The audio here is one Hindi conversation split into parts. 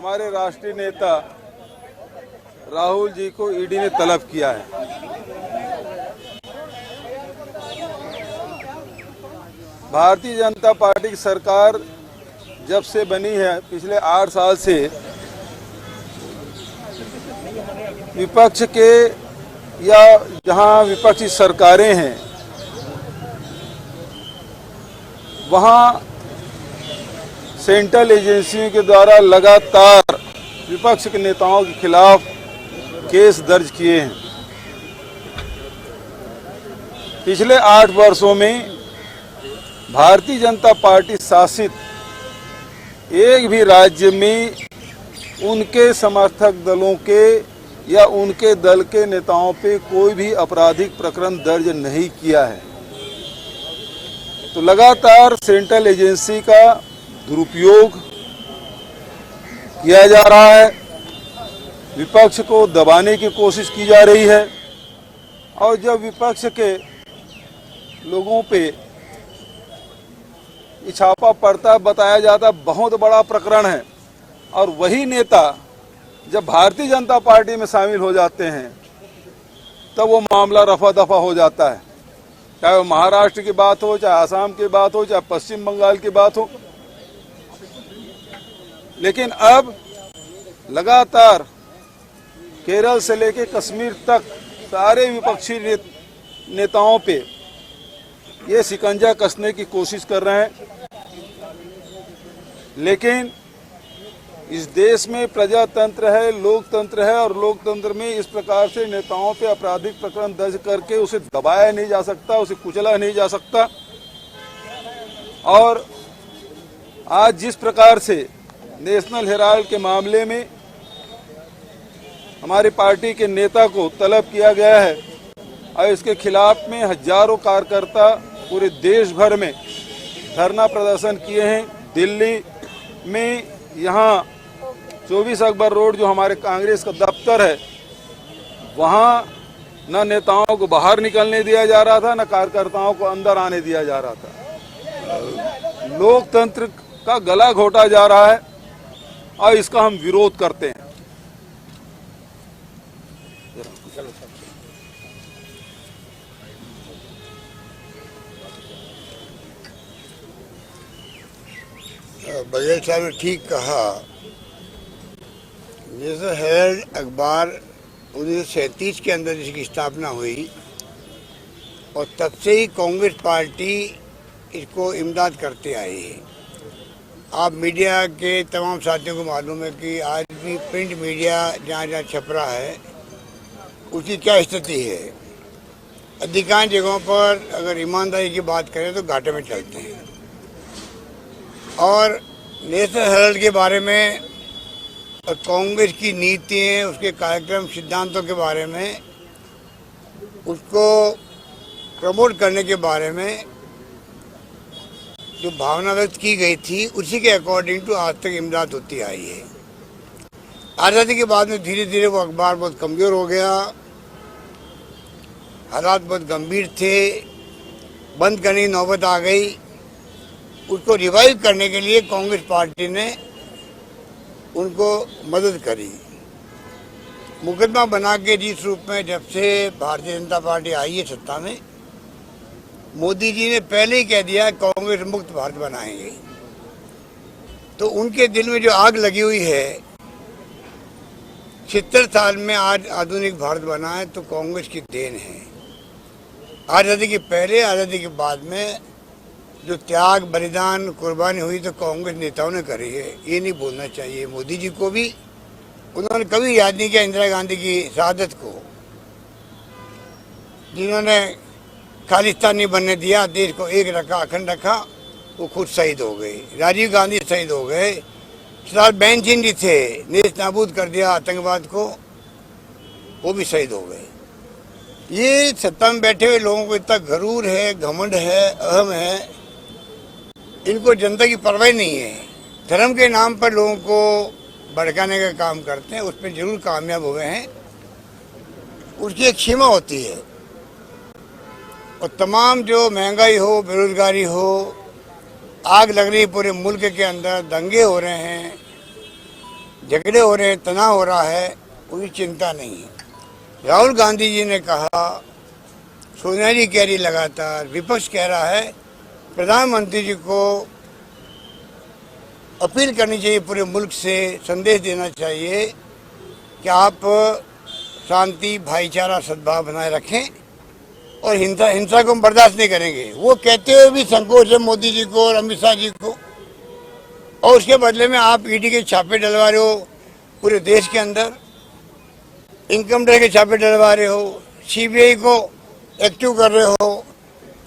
हमारे राष्ट्रीय नेता राहुल जी को ईडी ने तलब किया है। भारतीय जनता पार्टी की सरकार जब से बनी है, पिछले 8 साल से विपक्ष के या जहां विपक्षी सरकारें हैं वहां सेंट्रल एजेंसियों के द्वारा लगातार विपक्ष के नेताओं के खिलाफ केस दर्ज किए हैं। पिछले 8 वर्षों में भारतीय जनता पार्टी शासित एक भी राज्य में उनके समर्थक दलों के या उनके दल के नेताओं पे कोई भी आपराधिक प्रकरण दर्ज नहीं किया है। तो लगातार सेंट्रल एजेंसी का दुरुपयोग किया जा रहा है, विपक्ष को दबाने की कोशिश की जा रही है। और जब विपक्ष के लोगों पे छापा पड़ता बताया जाता बहुत बड़ा प्रकरण है, और वही नेता जब भारतीय जनता पार्टी में शामिल हो जाते हैं तब वो मामला रफा दफा हो जाता है। चाहे वो महाराष्ट्र की बात हो, चाहे आसाम की बात हो, चाहे पश्चिम बंगाल की बात हो। लेकिन अब लगातार केरल से लेकर कश्मीर तक सारे विपक्षी नेताओं पे ये शिकंजा कसने की कोशिश कर रहे हैं। लेकिन इस देश में प्रजातंत्र है, लोकतंत्र है, और लोकतंत्र में इस प्रकार से नेताओं पे आपराधिक प्रकरण दर्ज करके उसे दबाया नहीं जा सकता, उसे कुचला नहीं जा सकता। और आज जिस प्रकार से नेशनल हेराल्ड के मामले में हमारी पार्टी के नेता को तलब किया गया है और इसके खिलाफ में हजारों कार्यकर्ता पूरे देश भर में धरना प्रदर्शन किए हैं। दिल्ली में यहाँ 24 अकबर रोड जो हमारे कांग्रेस का दफ्तर है, वहाँ न नेताओं को बाहर निकलने दिया जा रहा था, न कार्यकर्ताओं को अंदर आने दिया जा रहा था। लोकतंत्र का गला घोटा जा रहा है और इसका हम विरोध करते हैं। बघेल साहब ने ठीक कहा। जैसे हेराल्ड अखबार 1937 के अंदर जिसकी स्थापना हुई और तब से ही कांग्रेस पार्टी इसको इमदाद करते आई है। आप मीडिया के तमाम साथियों को मालूम है कि आज भी प्रिंट मीडिया जहाँ जहाँ छप रहा है उसकी क्या स्थिति है। अधिकांश जगहों पर अगर ईमानदारी की बात करें तो घाटे में चलते हैं। और नेशनल हेराल्ड के बारे में और कांग्रेस की नीतियाँ, उसके कार्यक्रम, सिद्धांतों के बारे में, उसको प्रमोट करने के बारे में जो भावना व्यक्त की गई थी उसी के अकॉर्डिंग टू आज तक इमदाद होती आई है। आज़ादी के बाद में धीरे धीरे वो अखबार बहुत कमज़ोर हो गया, हालात बहुत गंभीर थे, बंद करने की नौबत आ गई। उसको रिवाइव करने के लिए कांग्रेस पार्टी ने उनको मदद करी। मुकदमा बना के जिस रूप में जब से भारतीय जनता पार्टी आई है सत्ता में, मोदी जी ने पहले ही कह दिया कांग्रेस मुक्त भारत बनाएंगे। तो उनके दिल में जो आग लगी हुई है, 70 साल में आज आधुनिक भारत बना है तो कांग्रेस की देन है। आज़ादी के पहले, आज़ादी के बाद में जो त्याग, बलिदान, कुर्बानी हुई तो कांग्रेस नेताओं ने करी है। ये नहीं बोलना चाहिए मोदी जी को भी। उन्होंने कभी याद नहीं किया इंदिरा गांधी की शहादत को, जिन्होंने खालिस्तान नहीं बनने दिया, देश को एक रखा, अखंड रखा। वो खुद शहीद हो गए। राजीव गांधी शहीद हो गए। सरदार भीम जी थे, नेश नाबूद कर दिया आतंकवाद को, वो भी शहीद हो गए। ये सत्ता में बैठे हुए लोगों को इतना गरूर है, घमंड है, अहम है, इनको जनता की परवाह नहीं है। धर्म के नाम पर लोगों को भड़काने का काम करते हैं, उसमें जरूर कामयाब हुए हैं। उसकी एक सीमा होती है। और तमाम जो महंगाई हो, बेरोजगारी हो, आग लग रही है पूरे मुल्क के अंदर, दंगे हो रहे हैं, झगड़े हो रहे हैं, तनाव हो रहा है, उनकी चिंता नहीं है। राहुल गांधी जी ने कहा, सोनिया जी कह रही, लगातार विपक्ष कह रहा है, प्रधानमंत्री जी को अपील करनी चाहिए, पूरे मुल्क से संदेश देना चाहिए कि आप शांति, भाईचारा, सद्भाव बनाए रखें और हिंसा को हम बर्दाश्त नहीं करेंगे। वो कहते हुए भी संकोच है मोदी जी को और अमित शाह जी को, और उसके बदले में आप ईडी के छापे डलवा रहे हो पूरे देश के अंदर, इनकम टैक्स के छापे डलवा रहे हो, सीबीआई को एक्टिव कर रहे हो,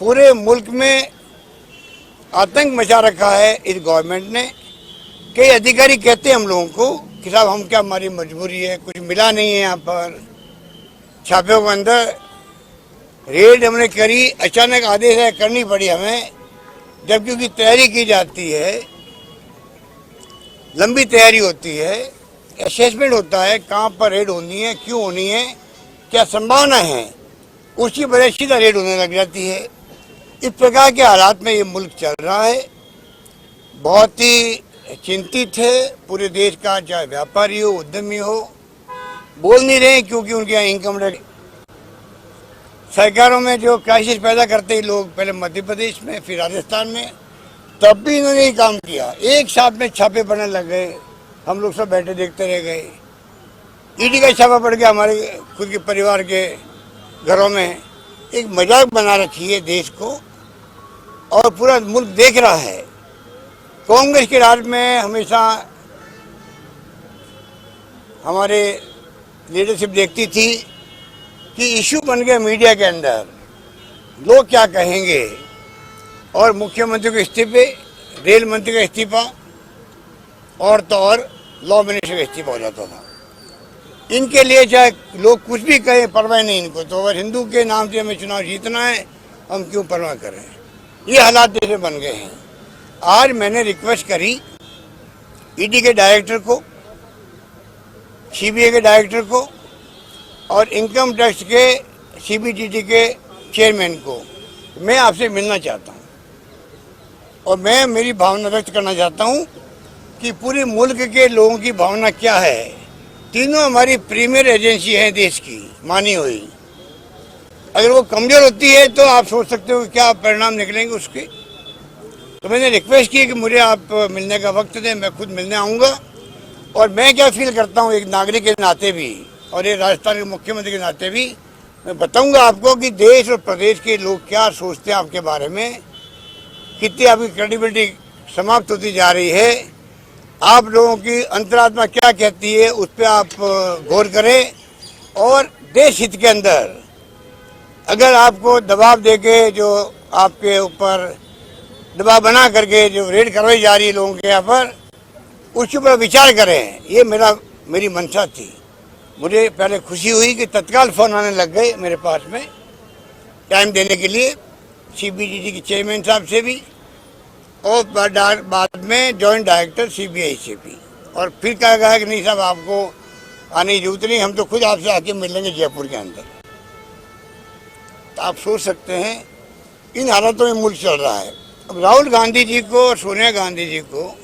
पूरे मुल्क में आतंक मचा रखा है इस गवर्नमेंट ने। कई अधिकारी कहते हैं हम लोगों को कि साहब हम क्या, हमारी मजबूरी है, कुछ मिला नहीं है, यहाँ पर छापों के अंदर रेड हमने करी, अचानक आदेश है करनी पड़ी हमें, जबकि उसकी तैयारी की जाती है, लंबी तैयारी होती है, असेसमेंट होता है कहाँ पर रेड होनी है, क्यों होनी है, क्या संभावना है, उसकी वजह सीधा रेड होने लग जाती है। इस प्रकार के हालात में ये मुल्क चल रहा है। बहुत ही चिंतित है पूरे देश का, चाहे व्यापारी हो, उद्यमी हो, बोल नहीं रहे क्योंकि उनके यहाँ इनकम टैक्स, सरकारों में जो क्राइसिस पैदा करते ही लोग, पहले मध्य प्रदेश में, फिर राजस्थान में, तब भी इन्होंने ये काम किया, एक साथ में छापे पड़ने लग गए, हम लोग सब बैठे देखते रह गए। ईडी का छापा पड़ गया हमारे खुद के परिवार के घरों में। एक मजाक बना रखी है देश को और पूरा मुल्क देख रहा है। कांग्रेस के राज में हमेशा हमारे लीडरशिप देखती थी कि इशू बन गया मीडिया के अंदर, लोग क्या कहेंगे, और मुख्यमंत्री के इस्तीफे, रेल मंत्री का इस्तीफा, और तो और लॉ मिनिस्टर का इस्तीफा हो जाता था। इनके लिए चाहे लोग कुछ भी कहें, परवाह नहीं इनको, तो अगर हिंदू के नाम से हमें चुनाव जीतना है, हम क्यों परवाह करें। ये हालात देश में बन गए हैं। आज मैंने रिक्वेस्ट करी ईडी के डायरेक्टर को, सीबीआई के डायरेक्टर को और इनकम टैक्स के सीबीडीटी के चेयरमैन को, मैं आपसे मिलना चाहता हूँ और मैं मेरी भावना व्यक्त करना चाहता हूँ कि पूरे मुल्क के लोगों की भावना क्या है। तीनों हमारी प्रीमियर एजेंसी है देश की, मानी हुई, अगर वो कमजोर होती है तो आप सोच सकते हो क्या परिणाम निकलेंगे उसके। तो मैंने रिक्वेस्ट की कि मुझे आप मिलने का वक्त दें, मैं खुद मिलने आऊँगा और मैं क्या फील करता हूँ एक नागरिक के नाते भी और एक राजस्थान के मुख्यमंत्री के नाते भी, मैं बताऊँगा आपको कि देश और प्रदेश के लोग क्या सोचते हैं आपके बारे में, कितनी आपकी क्रेडिबिलिटी समाप्त होती जा रही है, आप लोगों की अंतरात्मा क्या कहती है, उस पर आप गौर करें। और देश हित के अंदर अगर आपको दबाव देके, जो आपके ऊपर दबाव बना करके जो रेड करवाई जा रही है लोगों के यहाँ पर, उसके ऊपर विचार करें। ये मेरी मंशा थी। मुझे पहले खुशी हुई कि तत्काल फ़ोन आने लग गए मेरे पास में टाइम देने के लिए, सीबीडीटी के चेयरमैन साहब से भी और बाद में जॉइंट डायरेक्टर सीबीआई से भी। और फिर कहा गया कि नहीं साहब आपको आने की जरूरत नहीं, हम तो खुद आपसे आके मिल लेंगे जयपुर के अंदर। तो आप सोच सकते हैं इन हालातों में मुल्क चल रहा है। अब राहुल गांधी जी को और सोनिया गांधी जी को,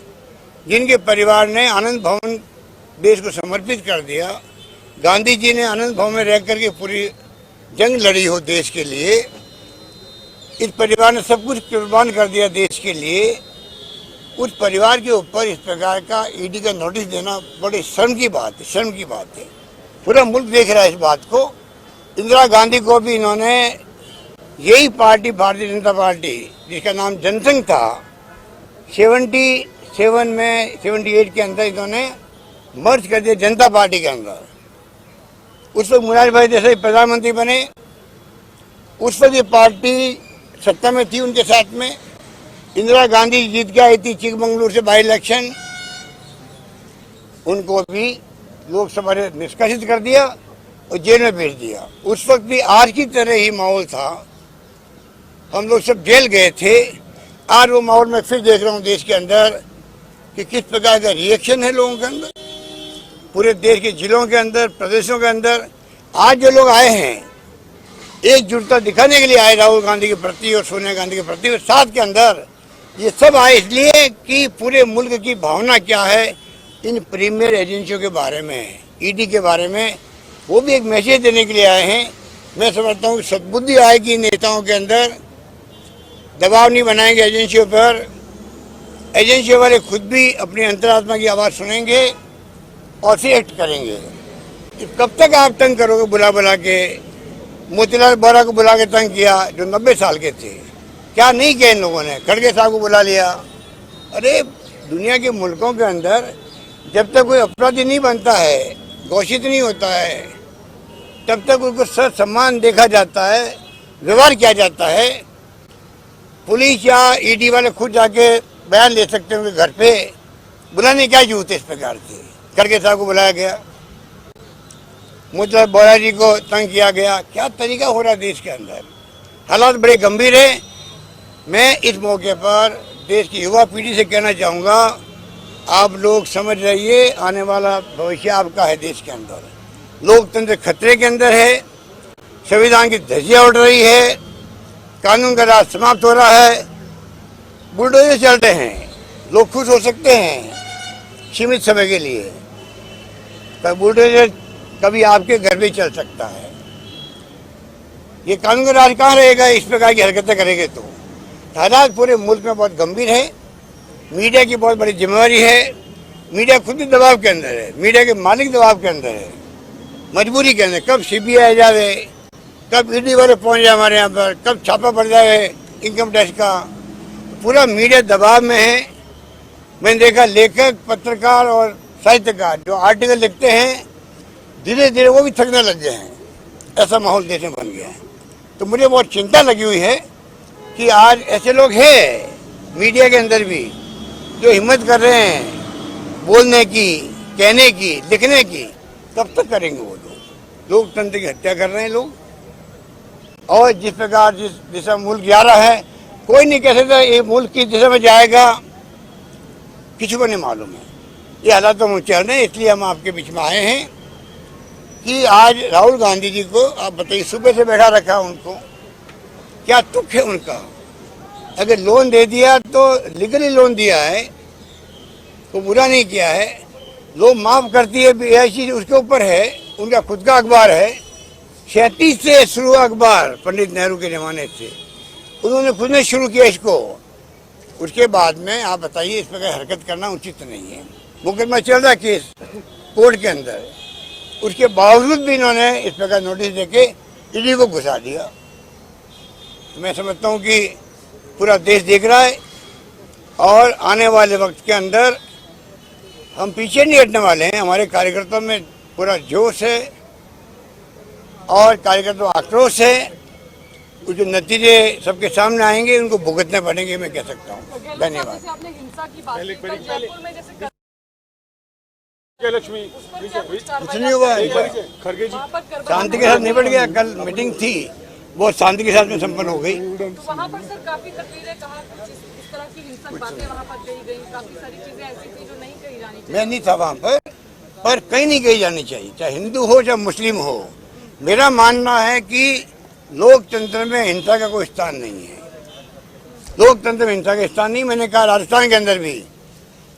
जिनके परिवार ने आनंद भवन देश को समर्पित कर दिया, गांधी जी ने आनंद भवन में रह करके पूरी जंग लड़ी हो देश के लिए, इस परिवार ने सब कुछ कुर्बान कर दिया देश के लिए, उस परिवार के ऊपर इस प्रकार का ईडी का नोटिस देना बड़े शर्म की बात है, शर्म की बात है। पूरा मुल्क देख रहा है इस बात को। इंदिरा गांधी को भी इन्होंने, यही पार्टी भारतीय जनता पार्टी जिसका नाम जनसंघ था, 78 के अंदर इन्होंने मर्ज कर दिया जनता पार्टी के अंदर। उस वक्त मुरारी भाई देसाई प्रधानमंत्री बने, उस वक्त ये पार्टी सत्ता में थी उनके साथ में। इंदिरा गांधी जीत के आई थी चिकमंगलुरु से बाई इलेक्शन, उनको भी लोकसभा ने निष्कासित कर दिया और जेल में भेज दिया। उस वक्त भी आज की तरह ही माहौल था, हम लोग सब जेल गए थे। आज वो माहौल में फिर देख रहा हूँ देश के अंदर कि किस प्रकार का रिएक्शन है लोगों के अंदर, पूरे देश के जिलों के अंदर, प्रदेशों के अंदर। आज जो लोग आए हैं एकजुटता दिखाने के लिए आए राहुल गांधी के प्रति और सोनिया गांधी के प्रति, और साथ के अंदर ये सब आए इसलिए कि पूरे मुल्क की भावना क्या है इन प्रीमियर एजेंसियों के बारे में, ईडी के बारे में, वो भी एक मैसेज देने के लिए आए हैं। मैं समझता हूँ सद्बुद्धि आएगी नेताओं के अंदर, दबाव नहीं बनाएंगे एजेंसियों पर, एजेंसियों वाले खुद भी अपनी अंतरात्मा की आवाज़ सुनेंगे और फिर एक्ट करेंगे। कब तक आप तंग करोगे बुला बुला के? मोतीलाल बोरा को बुला के तंग किया जो 90 साल के थे, क्या नहीं किया इन लोगों ने? खड़गे साहब को बुला लिया। अरे दुनिया के मुल्कों के अंदर जब तक कोई अपराधी नहीं बनता है, घोषित नहीं होता है, तब तक उनको सर सम्मान देखा जाता है, व्यवहार किया जाता है। पुलिस या ईडी वाले खुद जाके बयान ले सकते हैं उनके घर पे, बुलाने क्या जरूरत है इस प्रकार की? खड़गे साहब को बुलाया गया, मोतीलाल बोरा जी को तंग किया गया। क्या तरीका हो रहा है देश के अंदर? हालात बड़े गंभीर है। मैं इस मौके पर देश की युवा पीढ़ी से कहना चाहूँगा, आप लोग समझ रहिए, आने वाला भविष्य आपका है देश के अंदर। लोकतंत्र खतरे के अंदर है, संविधान की धज्जियाँ उड़ रही है, कानून का राज समाप्त हो रहा है, बुलडोजर चल रहे हैं। लोग खुश हो सकते हैं सीमित समय के लिए, पर बुलडोजर कभी आपके घर भी चल सकता है। ये कानून का राज कहाँ रहेगा इस प्रकार की हरकतें करेंगे तो? हालात पूरे मुल्क में बहुत गंभीर है। मीडिया की बहुत बड़ी जिम्मेवारी है। मीडिया खुद भी दबाव के अंदर है, मीडिया के मालिक दबाव के अंदर है, मजबूरी के अंदर। कब सीबीआई जाए, कब ईडी वाले पहुंच जाए हमारे यहाँ पर, कब छापा पड़ जाए इनकम टैक्स का, पूरा मीडिया दबाव में है। मैंने देखा लेखक, पत्रकार और साहित्यकार जो आर्टिकल लिखते हैं, धीरे धीरे वो भी थकने लग गए हैं। ऐसा माहौल देश में बन गया है। तो मुझे बहुत चिंता लगी हुई है कि आज ऐसे लोग हैं मीडिया के अंदर भी जो हिम्मत कर रहे हैं बोलने की, कहने की, लिखने की। कब तक करेंगे वो लोग? लोकतंत्र की हत्या कर रहे हैं लोग। और जिस प्रकार जिस दिशा मुल्क जा रहा है, कोई नहीं कह सकता ये मुल्क किस दिशा में जाएगा, किसी को नहीं मालूम है। ये हालात तो हम चल रहे हैं, इसलिए हम आपके बीच में आए हैं कि आज राहुल गांधी जी को आप बताइए, सुबह से बैठा रखा उनको, क्या तुक है उनका? अगर लोन दे दिया तो लीगली लोन दिया है, तो बुरा नहीं किया है। लोग माफ करती है ऐसी उसके ऊपर है, उनका खुद का अखबार है। 37 से शुरू अखबार, पंडित नेहरू के जमाने से उन्होंने खुद ने शुरू किया इसको। उसके बाद में आप बताइए, इस प्रकार हरकत करना उचित नहीं है। मुकदमा चल रहा केस कोर्ट के अंदर, उसके बावजूद भी इन्होंने इस प्रकार नोटिस देके ईडी को घुसा दिया। तो मैं समझता हूँ कि पूरा देश देख रहा है और आने वाले वक्त के अंदर हम पीछे नहीं हटने वाले हैं। हमारे कार्यकर्ताओं में पूरा जोश है और कार्यकर्ता आक्रोश है। कुछ जो नतीजे सबके सामने आएंगे उनको भुगतने पड़ेंगे, मैं कह सकता हूँ। धन्यवाद। कुछ नहीं हुआ, खड़गे जी शांति के साथ निपट गया। कल मीटिंग थी, बहुत शांति के साथ में संपन्न हो गई। वहाँ पर सर काफी तकरीरें कहा कुछ इस तरह की हिंसक बातें वहाँ पर कही गई, काफी सारी चीजें ऐसी थी जो नहीं कही जानी चाहिए। मैं नहीं था वहाँ पर कहीं नहीं कही जानी चाहिए, चाहे हिंदू हो चाहे मुस्लिम हो। मेरा मानना है कि लोकतंत्र में हिंसा का कोई स्थान नहीं है। लोकतंत्र में हिंसा का स्थान नहीं। मैंने कहा राजस्थान के अंदर भी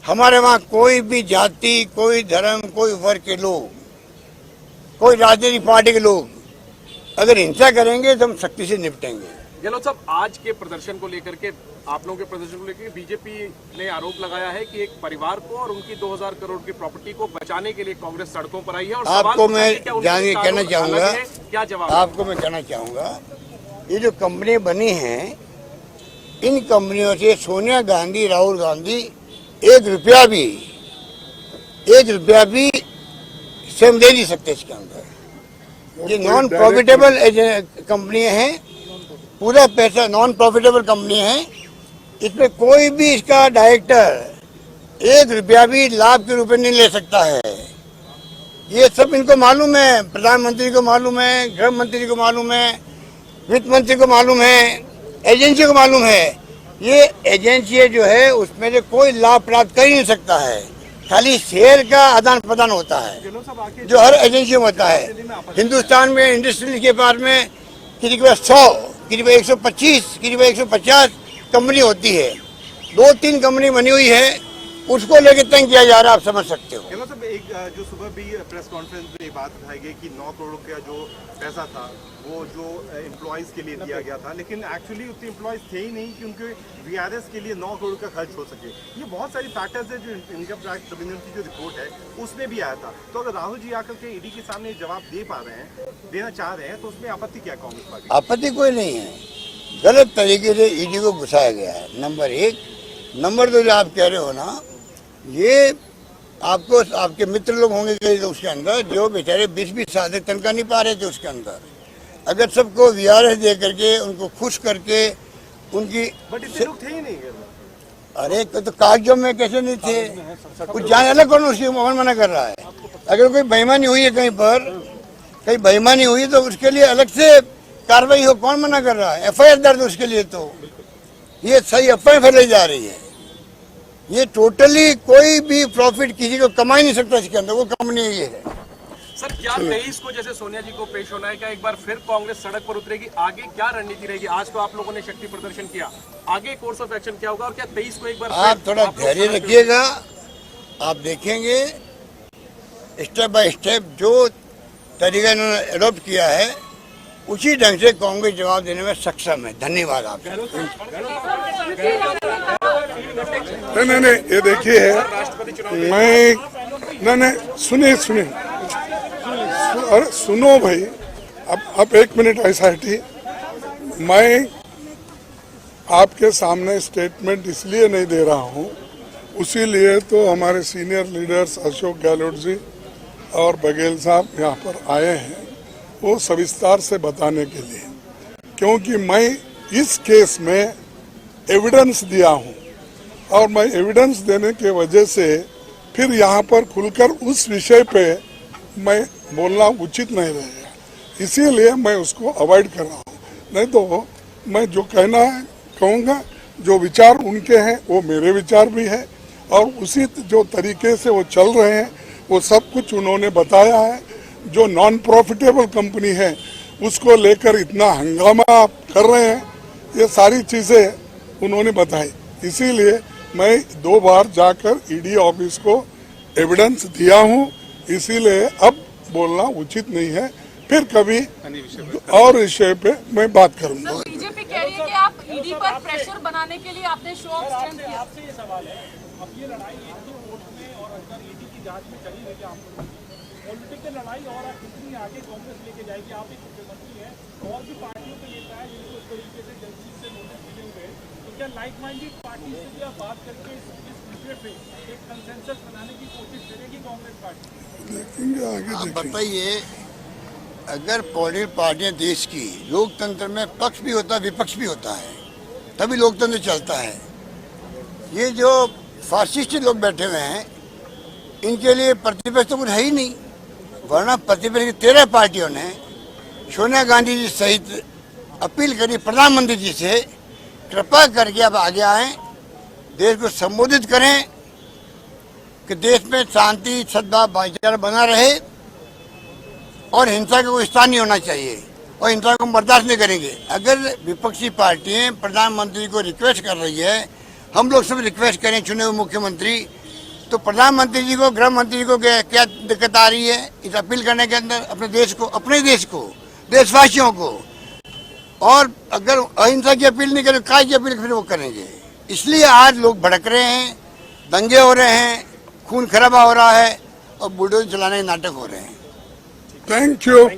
हमारे वहाँ कोई भी जाति, कोई धर्म, कोई वर्ग के लोग, कोई राजनीतिक पार्टी के लोग अगर हिंसा करेंगे तो हम सख्ती से निपटेंगे। गहलोत साहब, आज के प्रदर्शन को लेकर के, आप लोगों के प्रदर्शन को लेकर बीजेपी ने आरोप लगाया है कि एक परिवार को और उनकी 2000 करोड़ की प्रॉपर्टी को बचाने के लिए कांग्रेस सड़कों पर आई है। और आपको मैं जानके कहना चाहूँगा, क्या जवाब आपको मैं कहना चाहूँगा, ये जो कंपनी बनी हैं, इन कंपनियों से सोनिया गांधी, राहुल गांधी 1 रुपया भी स्वयं दे नहीं सकते इसके अंदर। ये नॉन प्रॉफिटेबल कंपनियां हैं, पूरा पैसा नॉन प्रॉफिटेबल कंपनी है। इसमें कोई भी इसका डायरेक्टर 1 रुपया भी लाभ के रूप में नहीं ले सकता है। ये सब इनको मालूम है, प्रधानमंत्री को मालूम है, गृह मंत्री को मालूम है, वित्त मंत्री को मालूम है, एजेंसी को मालूम है। ये एजेंसी जो है उसमें से कोई लाभ प्राप्त कर ही नहीं सकता है, खाली शेयर का आदान प्रदान होता है जो हर एजेंसी में होता है। हिंदुस्तान में इंडस्ट्रियल के पास में किसी के पास 100, किसी के 125, किसी के 150 कंपनी होती है। 2-3 कंपनी बनी हुई है, उसको लेके तंग किया जा रहा है, आप समझ सकते हो। गहलोत साहब, एक जो सुबह भी प्रेस कॉन्फ्रेंस में ये बात उठाई गई कि 9 करोड़ का जो पैसा था वो जो एम्प्लॉयज़ के लिए दिया गया था, लेकिन एक्चुअली उतने एम्प्लॉयज़ थे ही नहीं कि उनके वीआरएस के लिए 9 करोड़ का खर्च हो सके। ये बहुत सारी फैक्टर्स है जो इनकम टैक्स ट्रिब्यूनल की जो रिपोर्ट है उसमें भी आया था। तो अगर राहुल जी आकर के ईडी के सामने जवाब दे पा रहे हैं, देना चाह रहे हैं, तो उसमें आपत्ति क्या कांग्रेस पार्टी? आपत्ति कोई नहीं है, गलत तरीके से ईडी को घुसाया गया है, नंबर एक। नंबर दो, जो आप कह रहे हो ना, ये आपको आपके मित्र लोग होंगे कई लोग उसके अंदर जो बेचारे 20-20 साल से तनख्वाह नहीं पा रहे थे उसके अंदर, अगर सबको वीआरएस दे करके उनको खुश करके उनकी, बट इतने लोग थे ही नहीं। अरे तो कागजों में कैसे नहीं थे, कुछ जाने अलग कौन उसकी कौन मना कर रहा है? अगर कोई बेईमानी हुई है कहीं पर, कहीं बेईमानी हुई तो उसके लिए अलग से कार्रवाई हो, कौन मना कर रहा है? एफआईआर दर्ज उसके लिए। तो ये सही अफवाह फैलाई जा रही है, ये टोटली कोई भी प्रॉफिट किसी को कमा ही नहीं सकता इसके अंदर, वो कंपनी ये है। सर, क्या 23 को जैसे सोनिया जी को पेश होना है, क्या एक बार फिर कांग्रेस सड़क पर उतरेगी? आगे क्या रणनीति रहेगी? आज तो आप लोगों ने शक्ति प्रदर्शन किया, आगे कोर्स ऑफ एक्शन क्या होगा? और क्या 23 को एक बार आप थोड़ा धैर्य रखिएगा, आप देखेंगे स्टेप बाय स्टेप जो तरीका इन्होंने एडॉप्ट किया है उसी ढंग से कांग्रेस जवाब देने में सक्षम है। धन्यवाद आप। नहीं, ये देखिए, मैं नहीं, सुनिए, अरे सुनो भाई, अब 1 मिनट ऐसा है। मैं आपके सामने स्टेटमेंट इसलिए नहीं दे रहा हूँ, उसी लिए तो हमारे सीनियर लीडर्स अशोक गहलोत जी और बघेल साहब यहाँ पर आए हैं, वो सविस्तार से बताने के लिए, क्योंकि मैं इस केस में एविडेंस दिया हूँ और मैं एविडेंस देने के वजह से फिर यहाँ पर खुलकर उस विषय पे मैं बोलना उचित नहीं रहेगा, इसीलिए मैं उसको अवॉइड कर रहा हूँ। नहीं तो मैं जो कहना है कहूँगा, जो विचार उनके हैं वो मेरे विचार भी है, और उसी जो तरीके से वो चल रहे हैं वो सब कुछ उन्होंने बताया है। जो नॉन प्रॉफिटेबल कंपनी है उसको लेकर इतना हंगामा आप कर रहे हैं, ये सारी चीज़ें उन्होंने बताई। इसीलिए मैं 2 बार जाकर ईडी ऑफिस को एविडेंस दिया हूँ, इसीलिए अब बोलना उचित नहीं है। फिर कभी और विषय पे मैं बात करूँगा। बीजेपी कह रही है कि आप ईडी पर प्रेशर बनाने के लिए आपने शो ऑफ स्ट्रेंथ किया। आपसे ये सवाल है, अब ये लड़ाई एक तो कोर्ट में और अंदर ईडी की जांच में चली रही है, पॉलिटिकल लड़ाई और कितनी आगे कांग्रेस लेके जाएगी? आप एक मुख्यमंत्री हैं, और भी पार्टियों को ये कहा है जिनको इस तरीके से जल्दी से नोटिस दिए हुए, तो क्या लाइक माइंडेड पार्टी से भी आप बात करके इस विषय पे एक कंसेंसस बनाने की कोशिश करेगी कांग्रेस पार्टी? देखेंगे आगे। आप बताइए, अगर पॉलिटिकल पार्टियां देश की, लोकतंत्र में पक्ष भी होता है विपक्ष भी होता है, तभी लोकतंत्र चलता है। ये जो फासिस्ट लोग बैठे हुए हैं इनके लिए प्रतिपक्ष तो कुछ है ही नहीं, वरना प्रतिपक्ष की 13 पार्टियों ने सोनिया गांधी जी सहित अपील करी प्रधानमंत्री जी से, कृपा करके आप आगे आएं, देश को संबोधित करें कि देश में शांति सद्भाव भाईचारा बना रहे और हिंसा का कोई स्थान नहीं होना चाहिए, और हिंसा को बर्दाश्त नहीं करेंगे। अगर विपक्षी पार्टियां प्रधानमंत्री को रिक्वेस्ट कर रही है, हम लोग सब रिक्वेस्ट करें चुने हुए मुख्यमंत्री, तो प्रधानमंत्री जी को, गृह मंत्री को क्या दिक्कत आ रही है इस अपील करने के अंदर? अपने देश को, देशवासियों को। और अगर अहिंसा की अपील नहीं करें, काय की अपील फिर वो करेंगे? इसलिए आज लोग भड़क रहे हैं, दंगे हो रहे हैं, खून खराबा हो रहा है और बुलडोजर चलाने के नाटक हो रहे हैं। Thank you.